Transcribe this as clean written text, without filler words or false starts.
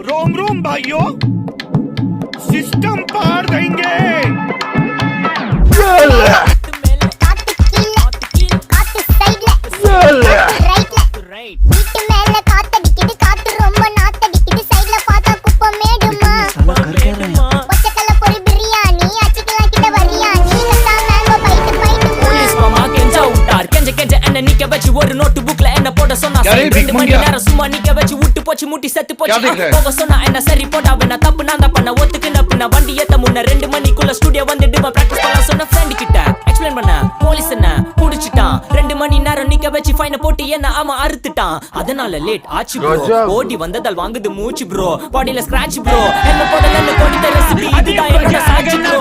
रोम रोम भाइयों, सिस्टम पार देंगे। ஒரு நோட்டு புக்ல என்ன போட சொன்னா 2 மணி நேரம் சும்மா நிக்க வச்சு விட்டு போச்சு முட்டி செத்து போச்சு போக சொன்னா என்ன சரி போட்டா வேணா தப்பு நான் தான் பண்ண ஒத்துக்குன பின்ன வண்டி ஏத்த முன்ன 2 மணிக்குள்ள ஸ்டுடியோ வந்துட்டு பிராக்டிஸ் பண்ண சொன்ன ஃப்ரெண்ட் கிட்ட எக்ஸ்பிளைன் பண்ண போலீஸ் என்ன புடிச்சிட்டான் 2 மணி நேரம் நிக்க வச்சு ஃபைன போட்டு என்ன ஆமா அறுத்துட்டான் அதனால லேட் ஆச்சு ப்ரோ ஓடி வந்ததால் வாங்குது மூச்சு ப்ரோ பாடியில ஸ்கிராட்ச் ப்ரோ என்ன போடலன்னு கொடி தர ரெசிபி இதுதான் என்னோட சாட்சி ப்ரோ